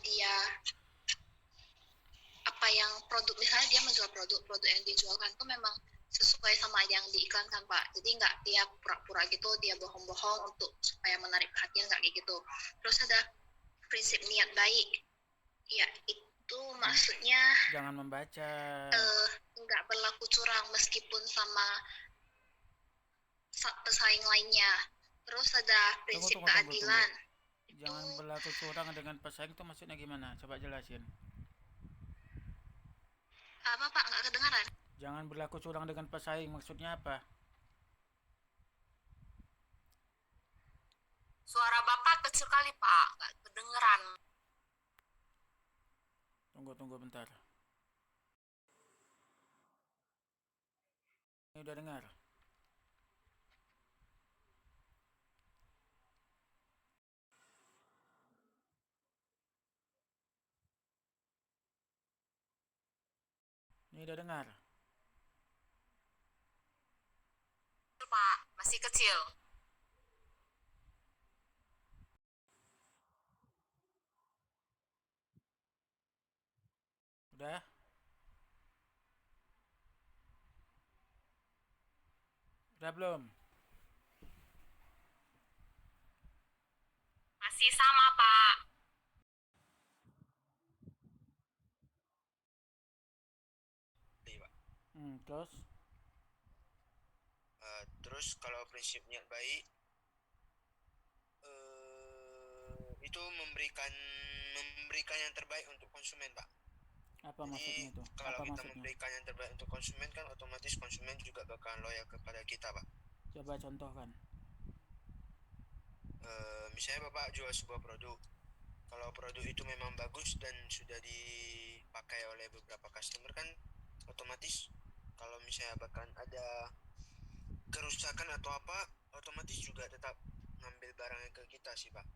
dia apa yang produk, misalnya dia menjual produk yang dijualkan itu memang sesuai sama yang diiklankan Pak. Jadi nggak dia pura-pura gitu, dia bohong-bohong untuk supaya menarik perhatian, nggak kayak gitu. Terus ada prinsip niat baik. Ya itu maksudnya Jangan membaca. nggak berlaku curang meskipun sama pesaing lainnya. Terus ada Tunggu, prinsip tunggu, tunggu, tunggu. keadilan. Itu Jangan berlaku curang dengan pesaing itu maksudnya gimana? Coba jelasin. apa Pak, nggak kedengaran? Jangan berlaku curang dengan pesaing maksudnya apa? Suara Bapak kecil kali Pak, nggak kedengeran. Tunggu, tunggu bentar. Ini udah dengar. Ini udah dengar. Pak, masih kecil. Udah? Udah belum? Masih sama Pak. Iya, Pak. Terus? Terus kalau prinsip niat baik itu memberikan yang terbaik untuk konsumen, Pak. Apa Jadi maksudnya itu? kalau Apa kita maksudnya? memberikan yang terbaik untuk konsumen kan otomatis konsumen juga bakal loyal kepada kita, Pak. Coba contohkan. Misalnya Bapak jual sebuah produk, kalau produk itu memang bagus dan sudah dipakai oleh beberapa customer kan otomatis kalau misalnya bahkan ada kerusakan atau apa otomatis juga tetap ngambil barangnya ke kita sih Pak,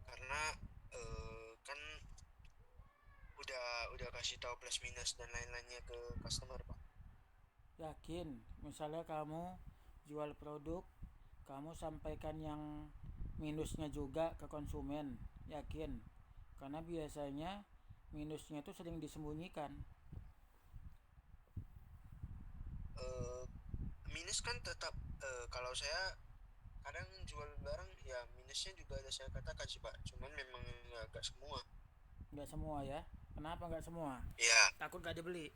karena kan udah kasih tahu plus minus dan lain-lainnya ke customer Pak. Yakin, misalnya kamu jual produk, kamu sampaikan yang minusnya juga ke konsumen. Yakin? Karena biasanya minusnya itu sering disembunyikan. Eh, Minus kan tetap kalau saya kadang jual barang ya minusnya juga ada saya katakan sih Pak, cuman memang agak semua. Nggak semua ya. Kenapa nggak semua? Ya, Takut nggak dibeli.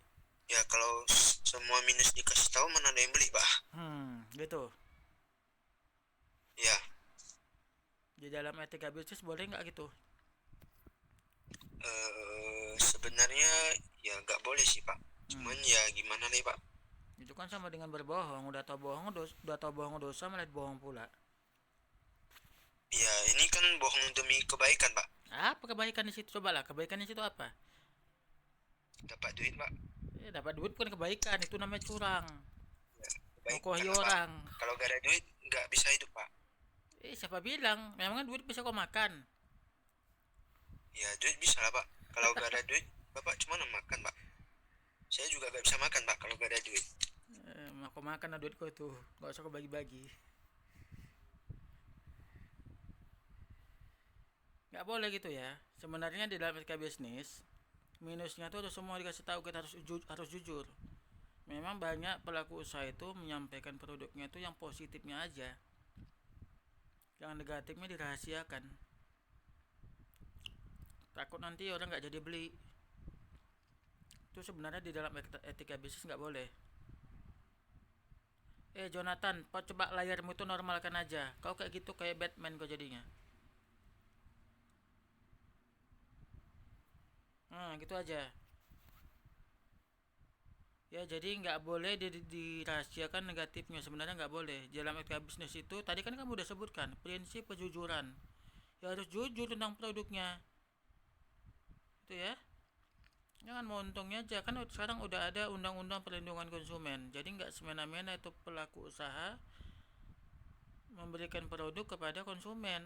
ya kalau semua minus dikasih tahu mana ada yang beli Pak. Gitu. Ya, Di dalam etika bisnis boleh nggak gitu? sebenarnya ya nggak boleh sih Pak. Hmm. Cuman ya gimana nih Pak? Itu kan sama dengan berbohong. Udah tau bohong dosa, malah bohong pula. Ya ini kan bohong demi kebaikan Pak. Apa kebaikan di situ? Coba lah, kebaikan di situ apa? Dapat duit Pak. Dapat duit bukan kebaikan, itu namanya curang. Ya, Ngokohi kebaikan lah Pak. orang. Kalau gak ada duit nggak bisa hidup Pak. Siapa bilang? Memangnya duit bisa kau makan? Ya duit bisa lah Pak. Kalau gak ada duit Bapak cuma makan Pak. Saya juga gak bisa makan Pak kalau gak ada duit. Kau makan lah duit kau itu. Gak usah kau bagi-bagi. Gak boleh gitu ya. Sebenarnya di dalam etika bisnis, minusnya tuh semua dikasih tahu, kita harus jujur. Memang banyak pelaku usaha itu menyampaikan produknya itu yang positifnya aja, yang negatifnya dirahasiakan. Takut nanti orang nggak jadi beli. Itu sebenarnya di dalam etika bisnis nggak boleh. Jonathan, kau coba layarmu itu normalkan aja. Kau kayak gitu kayak Batman kau jadinya. Gitu aja. Ya, jadi nggak boleh dirahasiakan negatifnya. Sebenarnya nggak boleh. Dalam etika bisnis itu tadi kan kamu udah sebutkan prinsip kejujuran. Ya harus jujur tentang produknya. Itu ya. Jangan mau untungnya aja, kan sekarang udah ada undang-undang perlindungan konsumen. Jadi nggak semena-mena itu pelaku usaha memberikan produk kepada konsumen.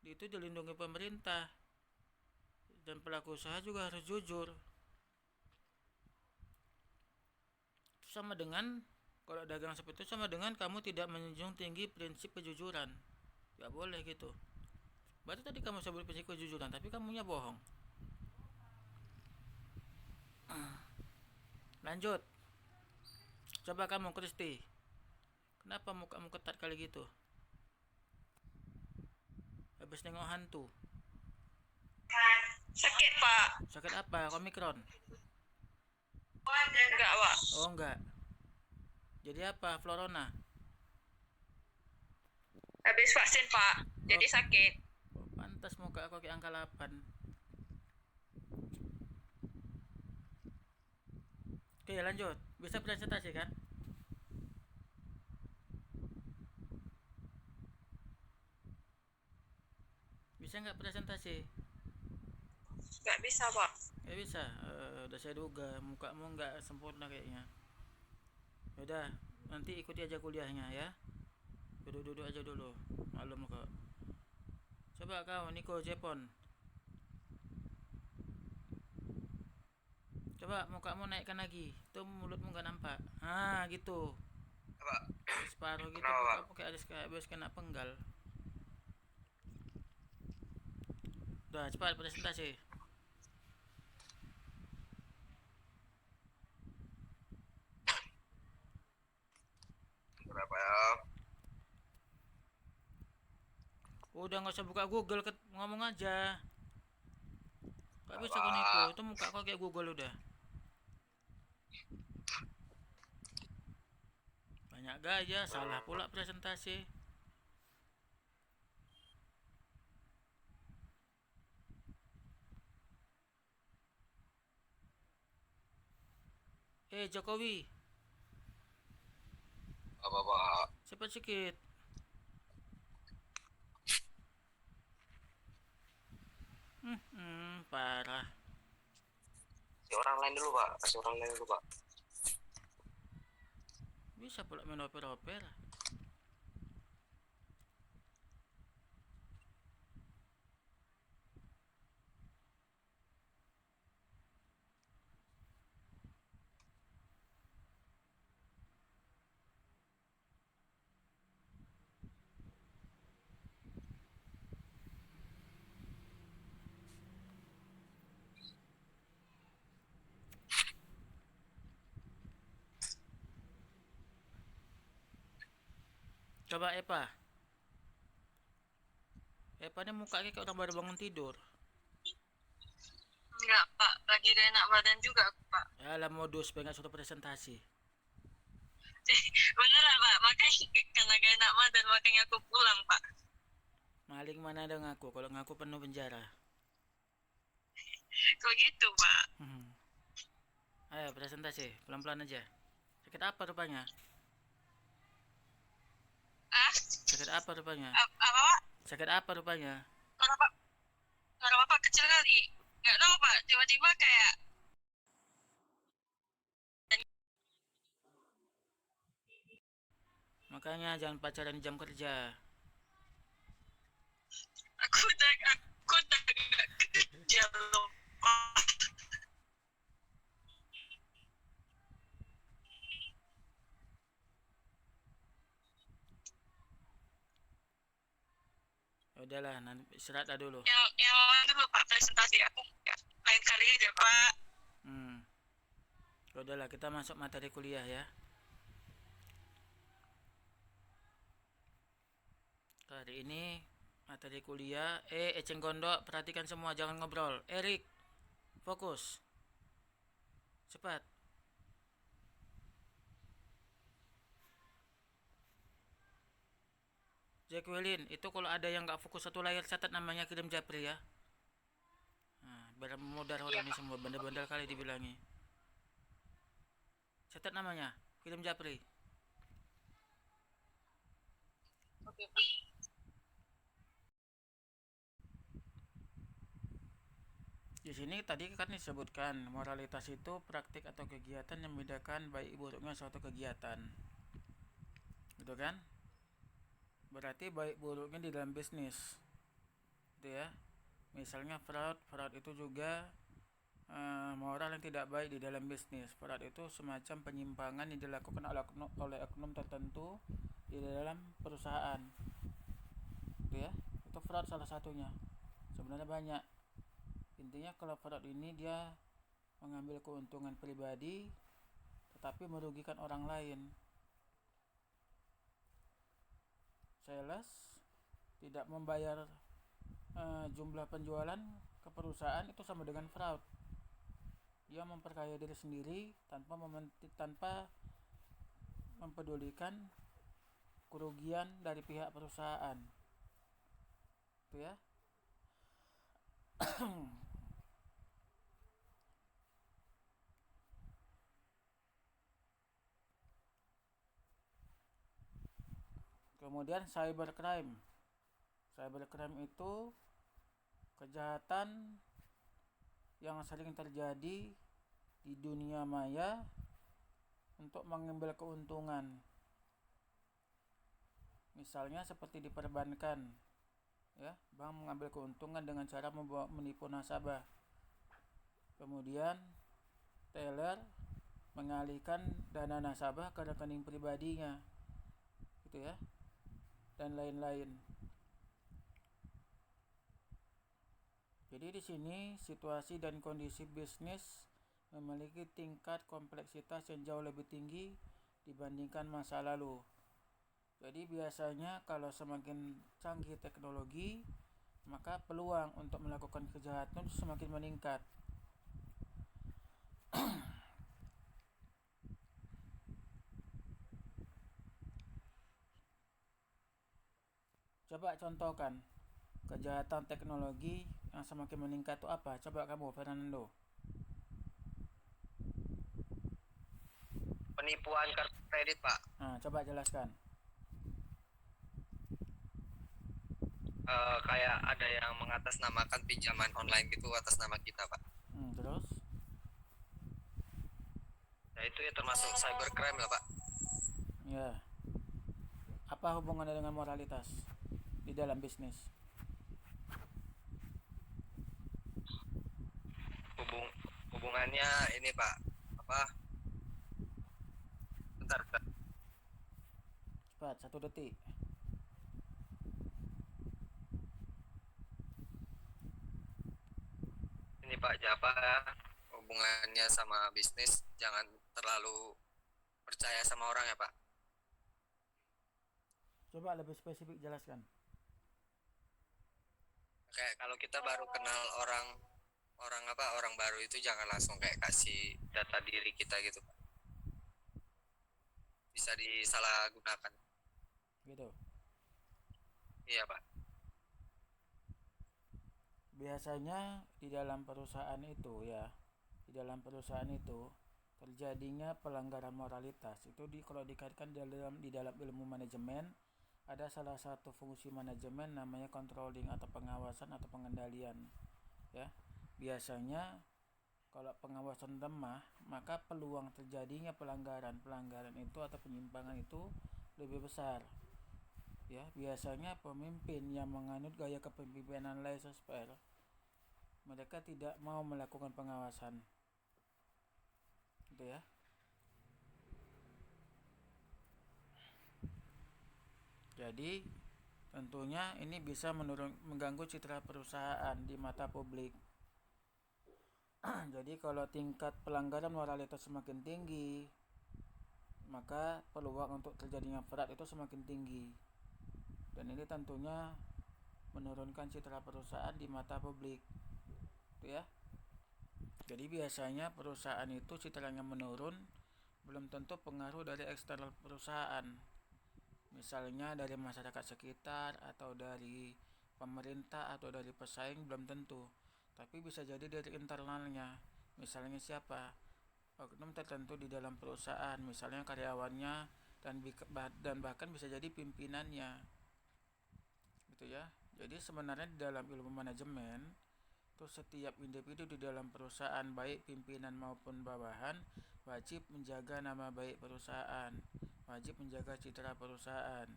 Itu dilindungi pemerintah, dan pelaku usaha juga harus jujur. Itu sama dengan, kalau dagang seperti itu sama dengan kamu tidak menjunjung tinggi prinsip kejujuran. Nggak boleh gitu. Berarti tadi kamu sebut prinsip kejujuran, tapi kamunya bohong. Lanjut. Coba kamu, Kristi. Kenapa mukamu ketat kali gitu? Habis nengok hantu. Sakit, Pak. Sakit apa? Omikron? Enggak, Pak. Oh enggak. Jadi apa? Florona? Habis vaksin, Pak. Jadi sakit. Oh, pantas muka aku kayak angka 8. Oke, lanjut. Bisa presentasi kan? Bisa nggak presentasi? Enggak bisa, Pak. Nggak bisa. Udah saya duga mukamu nggak sempurna kayaknya. Udah, nanti ikuti aja kuliahnya ya. Duduk-duduk aja dulu. Maklum kok. Coba kau, Niko Jepon. Coba mukamu naikkan lagi. Tuh mulutmu nggak nampak. Ah, gitu. Apa? Separuh gitu. Kenapa, Pak? Kamu kayak habis kena penggal. Udah, cepat presentasi. Berapa ya? Udah nggak usah buka Google, ngomong aja. Gak bisa Apa? kau Niko. Itu muka kau kayak Google udah. Banyak gaya, salah pula presentasi. Jokowi, Apa, Pak? cepat sikit. Parah. Kasih orang lain dulu, Pak. Kasih orang lain dulu, Pak. Bisa pula main oper-oper. Coba Epa. Epa ini mukanya kayak orang baru bangun tidur. Enggak, Pak. Lagi gak enak badan juga, Pak. Alah modus, pengen suruh presentasi. Beneran, Pak. Makanya karena gak enak badan, makanya aku pulang, Pak. Maling mana ada ngaku, kalau ngaku penuh penjara. Kok gitu, Pak? Ayo presentasi, pelan-pelan aja. Sakit apa rupanya? Sakit apa rupanya? Apa, Pak? Sakit apa rupanya? Suara Bapak kecil kali. Nggak tahu, Pak. Tiba-tiba kayak Makanya jangan pacaran di jam kerja. aku udah gak kerja loh, Pak. Udahlah, nanti istirahat dah dulu. Yang mana dulu, Pak, presentasi aku? Ya, lain kali aja, Pak. Udahlah, kita masuk materi kuliah ya. Hari ini materi kuliah. Eceng Gondok, perhatikan semua, jangan ngobrol. Erik, fokus. Cepat. Jacqueline, itu kalau ada yang nggak fokus satu layar, catat namanya, kirim Japri ya. Nah, biar memudar orang ini semua, bandel-bandel kali dibilangi. Catat namanya, kirim Japri. Oke, Pak. Di sini tadi kan disebutkan moralitas itu praktik atau kegiatan yang membedakan baik buruknya suatu kegiatan, gitu kan? Berarti baik buruknya di dalam bisnis, gitu ya. Misalnya fraud itu juga moral yang tidak baik di dalam bisnis. Fraud itu semacam penyimpangan yang dilakukan oleh oknum tertentu di dalam perusahaan, gitu ya. itu fraud salah satunya. Sebenarnya banyak. Intinya kalau fraud ini dia mengambil keuntungan pribadi tetapi merugikan orang lain. Sales tidak membayar jumlah penjualan ke perusahaan itu sama dengan fraud. Dia memperkaya diri sendiri tanpa mempedulikan kerugian dari pihak perusahaan. Itu ya. Kemudian cybercrime. Cybercrime itu kejahatan yang sering terjadi di dunia maya untuk mengambil keuntungan. Misalnya seperti di perbankan, ya, bank mengambil keuntungan dengan cara menipu nasabah. Kemudian teller mengalihkan dana nasabah ke rekening pribadinya, gitu ya, dan lain-lain. Jadi di sini situasi dan kondisi bisnis memiliki tingkat kompleksitas yang jauh lebih tinggi dibandingkan masa lalu. Jadi biasanya kalau semakin canggih teknologi, maka peluang untuk melakukan kejahatan semakin meningkat. Coba contohkan kejahatan teknologi yang semakin meningkat itu apa? Coba kamu, Fernando. Penipuan kartu kredit, Pak. Nah, coba jelaskan. Kayak ada yang mengatasnamakan pinjaman online gitu atas nama kita, Pak. Terus? Nah itu ya termasuk cybercrime lah, Pak. Ya. Apa hubungannya dengan moralitas di dalam bisnis? Hubungannya ini, Pak. Bentar. Cepat, 1 detik. Ini Pak, hubungannya sama bisnis jangan terlalu percaya sama orang ya, Pak. Coba lebih spesifik jelaskan. Kayak kalau kita baru kenal orang baru itu jangan langsung kayak kasih data diri kita gitu, Pak. Bisa disalahgunakan. Gitu. Iya, Pak. Biasanya di dalam perusahaan itu terjadinya pelanggaran moralitas itu kalau dikaitkan di dalam ilmu manajemen, ada salah satu fungsi manajemen namanya controlling atau pengawasan atau pengendalian, ya. Biasanya kalau pengawasan lemah, maka peluang terjadinya pelanggaran itu atau penyimpangan itu lebih besar. Ya, biasanya pemimpin yang menganut gaya kepemimpinan laissez-faire, mereka tidak mau melakukan pengawasan, gitu ya. Jadi tentunya ini bisa mengganggu citra perusahaan di mata publik. Jadi kalau tingkat pelanggaran moralitas semakin tinggi, maka peluang untuk terjadinya fraud itu semakin tinggi. Dan ini tentunya menurunkan citra perusahaan di mata publik, gitu ya. Jadi biasanya perusahaan itu citranya menurun belum tentu pengaruh dari eksternal perusahaan, misalnya dari masyarakat sekitar atau dari pemerintah atau dari pesaing, belum tentu. Tapi bisa jadi dari internalnya, misalnya siapa, oknum tertentu di dalam perusahaan, misalnya karyawannya dan bahkan bisa jadi pimpinannya, gitu ya. Jadi sebenarnya di dalam ilmu manajemen itu setiap individu di dalam perusahaan, baik pimpinan maupun bawahan, wajib menjaga nama baik perusahaan, wajib menjaga citra perusahaan,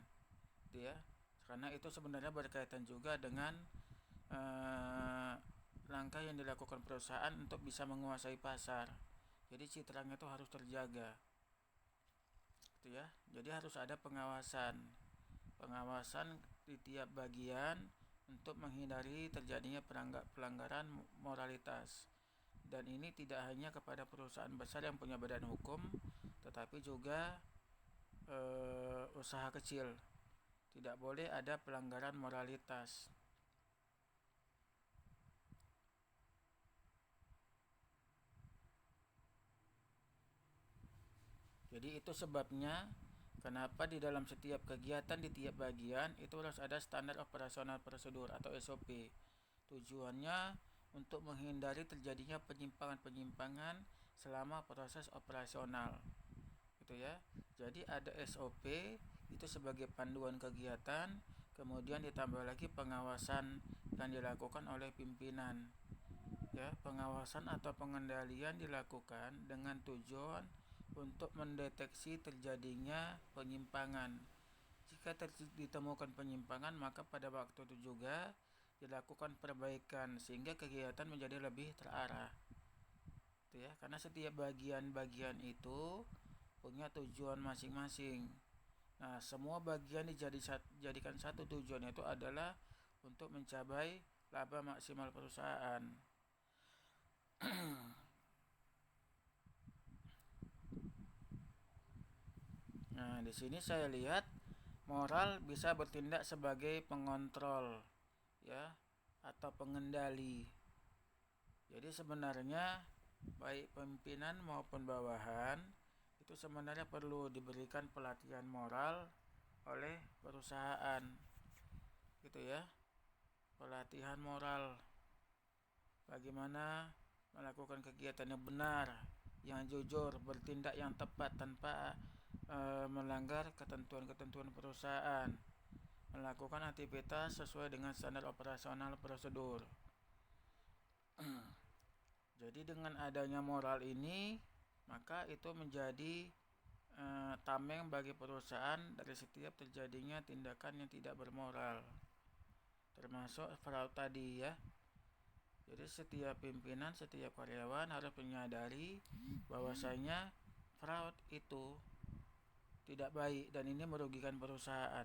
gitu ya. Karena itu sebenarnya berkaitan juga dengan langkah yang dilakukan perusahaan untuk bisa menguasai pasar. Jadi citranya itu harus terjaga, gitu ya. Jadi harus ada pengawasan di tiap bagian untuk menghindari terjadinya pelanggaran moralitas. Dan ini tidak hanya kepada perusahaan besar yang punya badan hukum, tetapi juga usaha kecil. Tidak boleh ada pelanggaran moralitas. Jadi itu sebabnya kenapa di dalam setiap kegiatan di tiap bagian itu harus ada standar operasional prosedur atau SOP. Tujuannya untuk menghindari terjadinya penyimpangan-penyimpangan selama proses operasional. Gitu ya. Jadi ada SOP itu sebagai panduan kegiatan, kemudian ditambah lagi pengawasan yang dilakukan oleh pimpinan. Ya, pengawasan atau pengendalian dilakukan dengan tujuan untuk mendeteksi terjadinya penyimpangan. Jika ditemukan penyimpangan, maka pada waktu itu juga dilakukan perbaikan sehingga kegiatan menjadi lebih terarah. Itu ya, karena setiap bagian-bagian itu punya tujuan masing-masing. Nah, semua bagian dijadikan satu tujuan, yaitu adalah untuk mencapai laba maksimal perusahaan. Nah, di sini saya lihat moral bisa bertindak sebagai pengontrol, ya, atau pengendali. Jadi sebenarnya baik pimpinan maupun bawahan itu sebenarnya perlu diberikan pelatihan moral oleh perusahaan, gitu ya. Pelatihan moral, bagaimana melakukan kegiatan yang benar, yang jujur, bertindak yang tepat tanpa melanggar ketentuan-ketentuan perusahaan, melakukan aktivitas sesuai dengan standar operasional prosedur. Jadi dengan adanya moral ini, maka itu menjadi tameng bagi perusahaan dari setiap terjadinya tindakan yang tidak bermoral, termasuk fraud tadi ya. Jadi setiap pimpinan, setiap karyawan harus menyadari bahwasanya fraud itu tidak baik dan ini merugikan perusahaan.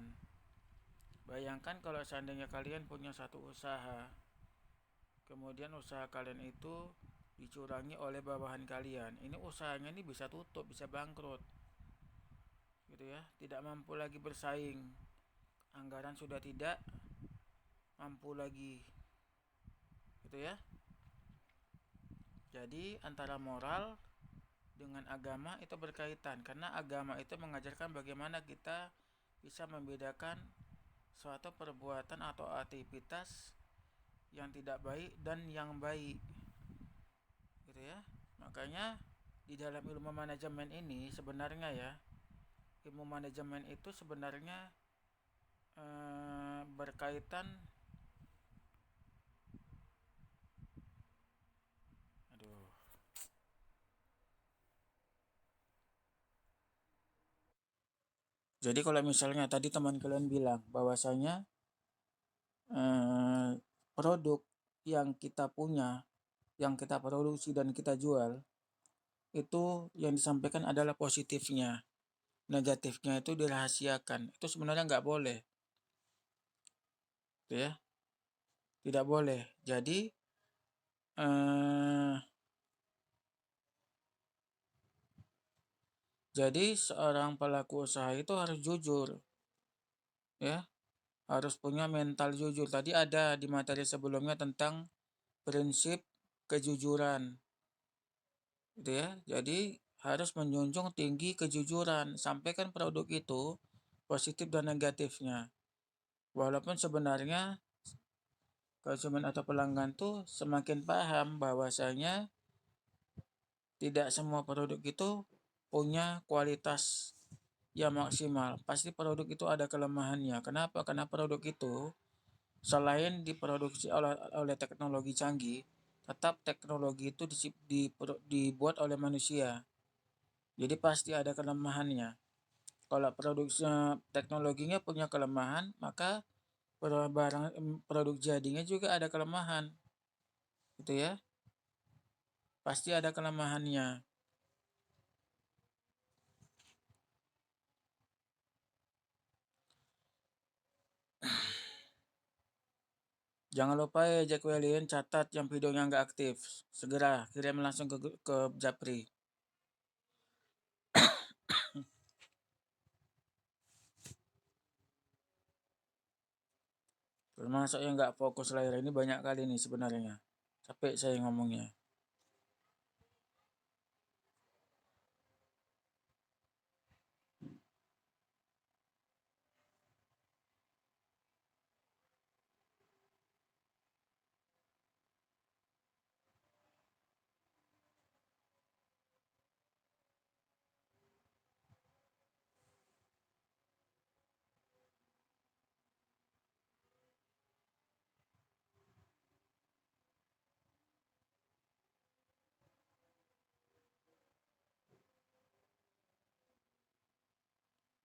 Bayangkan kalau seandainya kalian punya satu usaha, kemudian usaha kalian itu dicurangi oleh bawahan kalian. Ini usahanya ini bisa tutup, bisa bangkrut. Gitu ya, tidak mampu lagi bersaing. Anggaran sudah tidak mampu lagi. Gitu ya. Jadi antara moral dengan agama itu berkaitan, karena agama itu mengajarkan bagaimana kita bisa membedakan suatu perbuatan atau aktivitas yang tidak baik dan yang baik, gitu ya. Makanya di dalam ilmu manajemen ini sebenarnya ya, ilmu manajemen itu sebenarnya berkaitan Jadi kalau misalnya tadi teman kalian bilang bahwasanya produk yang kita punya, yang kita produksi dan kita jual, itu yang disampaikan adalah positifnya, negatifnya itu dirahasiakan. Itu sebenarnya nggak boleh, gitu ya, tidak boleh. Jadi seorang pelaku usaha itu harus jujur, ya, harus punya mental jujur. Tadi ada di materi sebelumnya tentang prinsip kejujuran, gitu ya. Jadi harus menjunjung tinggi kejujuran, sampaikan produk itu positif dan negatifnya. Walaupun sebenarnya konsumen atau pelanggan tuh semakin paham bahwasanya tidak semua produk itu punya kualitas yang maksimal. Pasti produk itu ada kelemahannya. Kenapa? Karena produk itu selain diproduksi oleh teknologi canggih, tetap teknologi itu dibuat oleh manusia. Jadi pasti ada kelemahannya. Kalau teknologinya punya kelemahan, maka produk jadinya juga ada kelemahan. Gitu ya. Pasti ada kelemahannya. Jangan lupa ya Jacqueline, catat yang videonya nggak aktif. Segera kirim langsung ke Japri. Termasuk yang nggak fokus layar ini banyak kali nih sebenarnya. Capek saya ngomongnya.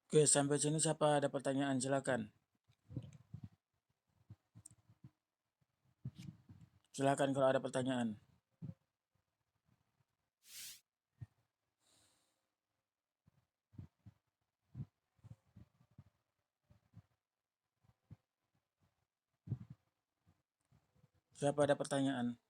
Oke, sampai sini siapa ada pertanyaan? Silakan. Silakan kalau ada pertanyaan. Siapa ada pertanyaan?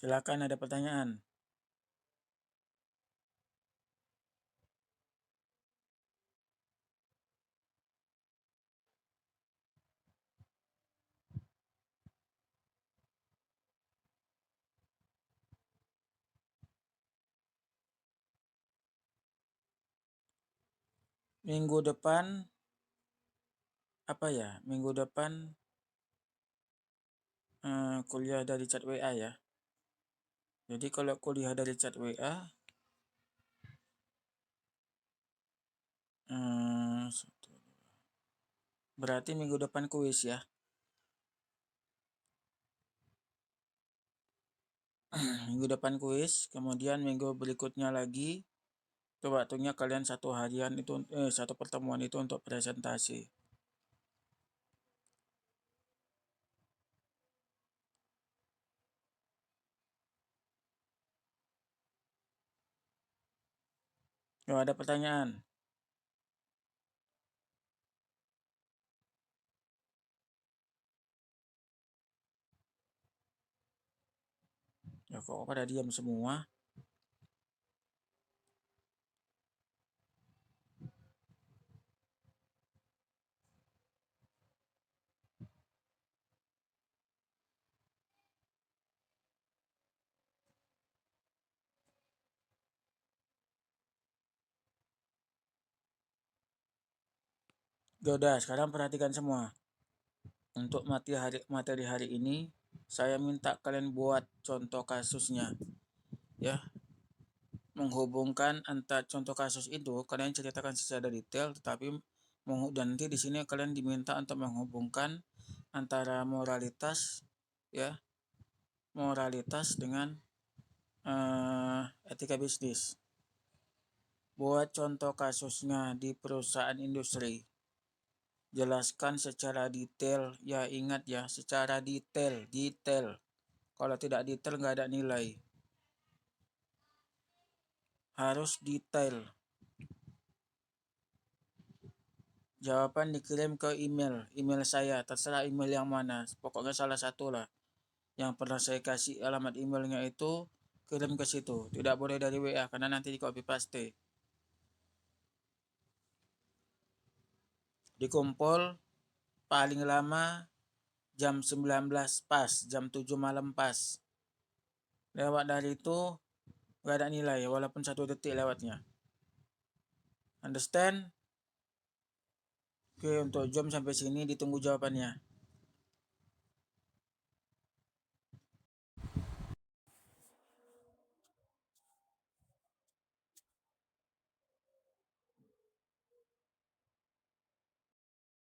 Silakan ada pertanyaan. Minggu depan apa ya? Minggu depan kuliah dari chat WA ya. Jadi kalau kuliah dari chat WA berarti minggu depan kuis ya. Minggu depan kuis, kemudian minggu berikutnya lagi itu waktunya kalian satu harian itu satu pertemuan itu untuk presentasi. Kalau ada pertanyaan? Ya kok pada diam semua? Udah, sekarang perhatikan semua. Untuk materi hari ini, saya minta kalian buat contoh kasusnya. Ya. Menghubungkan antara contoh kasus itu, kalian ceritakan secara detail, tetapi dan nanti di sini kalian diminta untuk menghubungkan antara moralitas, ya, moralitas dengan etika bisnis. Buat contoh kasusnya di perusahaan industri. Jelaskan secara detail, ya ingat ya, secara detail. Kalau tidak detail nggak ada nilai. Harus detail. Jawaban dikirim ke email saya, terserah email yang mana, pokoknya salah satu lah. Yang pernah saya kasih alamat emailnya itu, kirim ke situ. Tidak boleh dari WA, karena nanti di copy paste. Dikumpul paling lama jam 19 pas, jam 7 malam pas. Lewat dari itu gak ada nilai, walaupun 1 detik lewatnya. Understand? Oke, untuk jam sampai sini ditunggu jawabannya.